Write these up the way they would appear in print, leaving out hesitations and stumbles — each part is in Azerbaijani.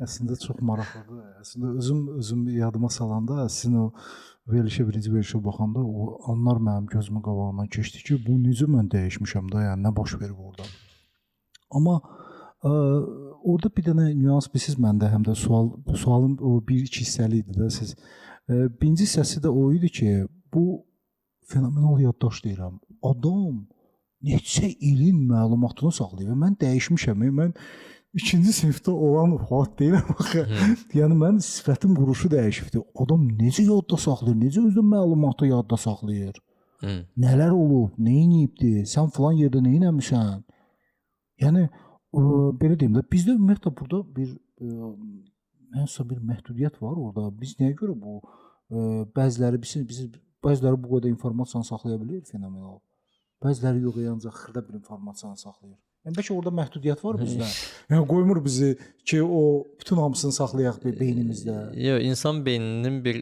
Əslində çox maraqlıdır. Əslində özüm yadıma salanda, sizin o birinci verilişə baxanda o anlar mənim gözümün qabağından keçdi ki, bu necə mən dəyişmişəm də, yəni nə baş verib orada. Amma orada bir dənə nüans bilirsiz məndə, həm də sualın o bir-iki hissəli idi də siz. Birinci hissəsi də o idi ki, bu fenomenal yaddaş deyirəm. Adam neçə ilin məlumatını saxlayır və mən dəyişmişəm. Mən İkinci sinifdə olan Fuad deyirəm axı. Yəni mənim sifətim quruşu dəyişibdi. Adam necə yadda saxlayır, necə özü məlumatı yadda saxlayır? Nələr olub, nə edibdi? Sən falan yerdə nə etmisən? Yəni belə deyim də, bizdə ümumiyyətlə burada bir məhdudiyyət var orada. Biz nəyə görə bu bəziləri bəziləri bu qədər informasiyanı saxlaya bilir fenomenal. Bəziləri yox, ancaq xırda bir informasiyanı saxlayır. Yəni bəlkə orada məhdudiyyət var bizdə. Yəni qoymur bizi ki, o bütün hamısını saxlayaq beynimizdə. Yox, insan beyninin bir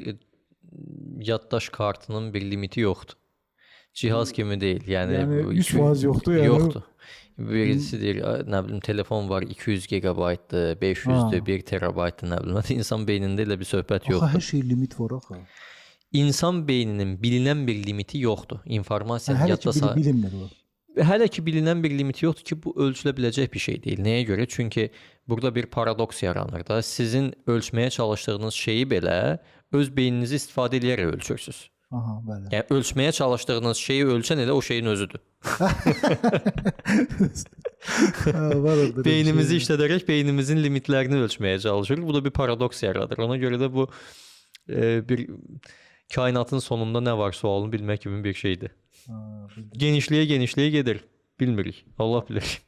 yaddaş kartının bir limiti yoxdur. Cihaz kimi deyil. Yəni 100% yoxdur, yəni. Yoxdur. Birisi deyir, nə bilim, telefon var 200 GB-dır, 500-dür, 1 TB-dır, nə bilim. İnsan beynində elə bir söhbət yoxdur. Hər şey limit var axı. İnsan beyninin bilinən bir limiti yoxdur. İnformasiyanı yadda saxlayır. Bilinmir o. Hələ ki bilinən bir limiti yoxdur ki, bu ölçülə biləcək bir şey deyil. Nəyə görə? Çünki burada bir paradoks yaranır da. Sizin ölçməyə çalışdığınız şeyi belə öz beyninizi istifadə edərək ölçürsüz. Aha, bəli. Yəni ölçməyə çalışdığınız şeyi ölçən elə o şeyin özüdür. Beynimizi işlədərək beynimizin limitlərini ölçməyə çalışırıq. Bu da bir paradoks yaradır. Ona görə də bu bir kainatın sonunda nə var sualını bilmək kimi bir şeydir. Genişliyə gedir. Bilmirik. Allah bilir.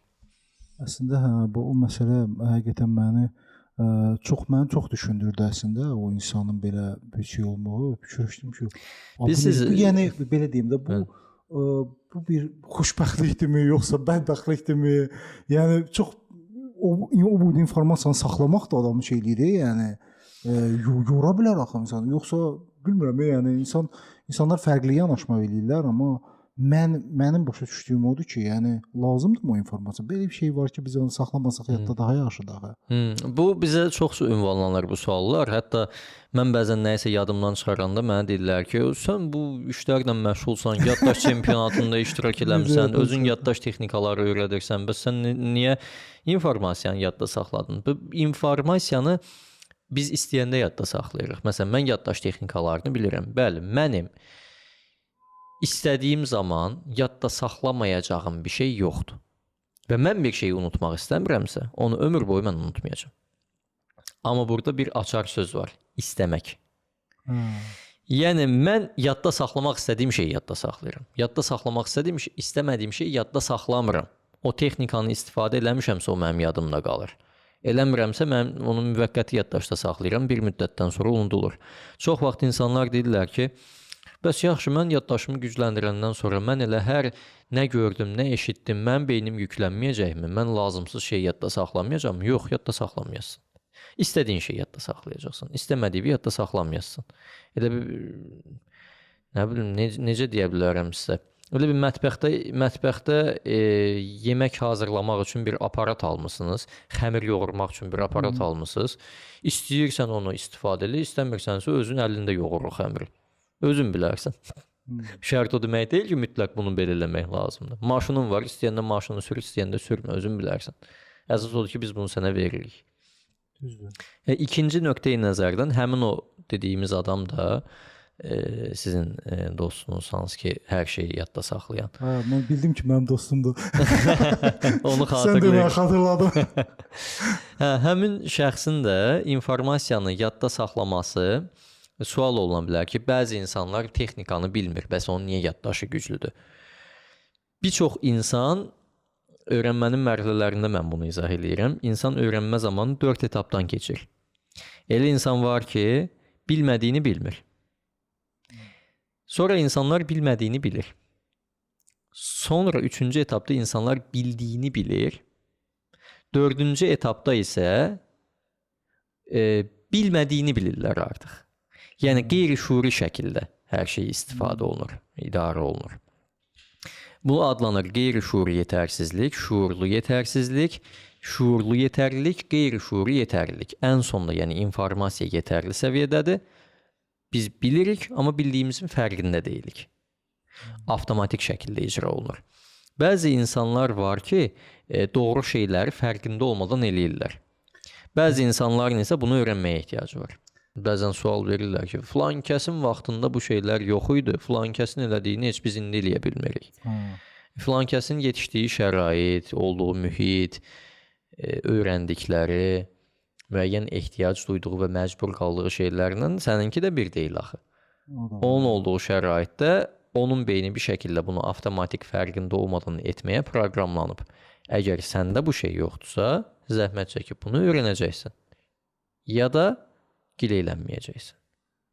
Əslində bu o məsələ həqiqətən məni çox düşündürdü əslində o insanın belə bir şey olmağı. Fikirləşdim ki, yəni belə deyim də bu bir xoşbəxtlikdirmi, yoxsa bədbəxtlikdirmi? Yəni çox o informasiyanı saxlamaq da adamı şey eləyir, yəni yora bilər axı insan. Yoxsa bilmirəm, yəni insanlar fərqli yanaşma eləyirlər, amma mənim başa düşdüyüm odur ki, yəni lazımdır o informasiya. Belə bir şey var ki, biz onu saxlamasaq həyatda daha yaxşıdır axı. Bu bizə çox ünvanlanır bu suallar. Hətta mən bəzən nəyisə yadımdan çıxaranda mənə deyirlər ki, sən bu işlərlə məşğulsan, yaddaş çempionatında iştirak eləmisən, özün yaddaş texnikaları öyrədirsən, bəs sən niyə informasiyanı yadda saxladın? Bu informasiyanı biz istəyəndə yadda saxlayırıq. Məsələn, mən yaddaş texnikalarını bilirəm. Bəli, mənim İstədiyim zaman yadda saxlamayacağım bir şey yoxdur. Və mən bir şeyi unutmaq istəmirəmsə, onu ömür boyu mən unutmayacağam. Amma burada bir açar söz var. İstəmək. Yəni mən yadda saxlamaq istədiyim şeyi yadda saxlayıram. Yadda saxlamaq istəmədiyim şeyi yadda saxlamıram. O texnikanı istifadə eləmişəmsə o mənim yadımda qalır. Eləmirəmsə mən onu müvəqqəti yaddaşda saxlayıram. Bir müddətdən sonra unudulur. Çox vaxt insanlar deyirlər ki, bəs yaxşı, mən yaddaşımı gücləndirəndən sonra mən elə hər nə gördüm, nə eşitdim, mənim beynim yüklənməyəcəkmi? Mən lazımsız şeyi yadda saxlamayacağam? Yox, yadda saxlamayasın. İstədiyin şeyi yadda saxlayacaqsın. İstəmədiyi yadda saxlamayasın. Elə bir, nə bilim, necə deyə bilərəm sizə? Elə bir mətbəxdə yemək hazırlamaq üçün bir aparat almısınız, xəmir yoğurmaq üçün bir aparat almısınız. İstəyirsən onu istifadə elə, istəmirsənsə özün əlində yoğurur xəmiri. Özün bilərsən. Şərt o demək deyil ki, mütləq bunu belə eləmək lazımdır. Maşının var, istəyəndə maşını sür, istəyəndə sürmə, özün bilərsən. Əsas odur ki, biz bunu sənə veririk. İkinci nöqteyi nəzərdən həmin o dediyimiz adam da sizin dostunuz, hansı ki, hər şeyi yadda saxlayan. Mən bildim ki, mənim dostumdur. Onu Sən də mən xatırladım. Həmin şəxsin də informasiyanı yadda saxlaması sual oluna bilər ki, bəzi insanlar texnikanı bilmir, bəs onun niyə yaddaşı güclüdür? Bir çox insan öyrənmənin mərhələlərində mən bunu izah edirəm. İnsan öyrənmə zamanı 4 etapdan keçir. Elə insan var ki, bilmədiyini bilmir. Sonra insanlar bilmədiyini bilir. Sonra 3-cü etapda insanlar bildiyini bilir. 4-cü etapda isə bilmədiyini bilirlər artıq. Yəni qeyri-şuuri şəkildə hər şey istifadə olunur, idarə olunur. Bu adlanır qeyri-şuuri yetərsizlik, şuurlu yetərsizlik, Şuurlu yetərlilik, qeyri-şuuri yetərlilik. Ən sonda, yəni informasiya yetərli səviyyədədir. Biz bilirik, amma bildiyimizin fərqində deyilik. Avtomatik şəkildə icra olunur. Bəzi insanlar var ki, doğru şeyləri fərqində olmadan eləyirlər. Bəzi insanların isə bunu öyrənməyə ehtiyacı var. Bəzən sual verirlər ki, filan kəsin vaxtında bu şeylər yox idi, filan kəsin elədiyini heç biz indi eləyə bilmirik. Filan kəsin yetişdiyi şərait, olduğu mühit, öyrəndikləri, müəyyən ehtiyac duyduğu və məcbur qaldığı şeylərlə səninki də bir deyil axı. Onun olduğu şəraitdə onun beyni bir şəkildə bunu avtomatik fərqində olmadan etməyə proqramlanıb. Əgər səndə bu şey yoxdursa, zəhmət çəkib bunu öyrənəcəksən. Ya da gileylənməyəcəksən.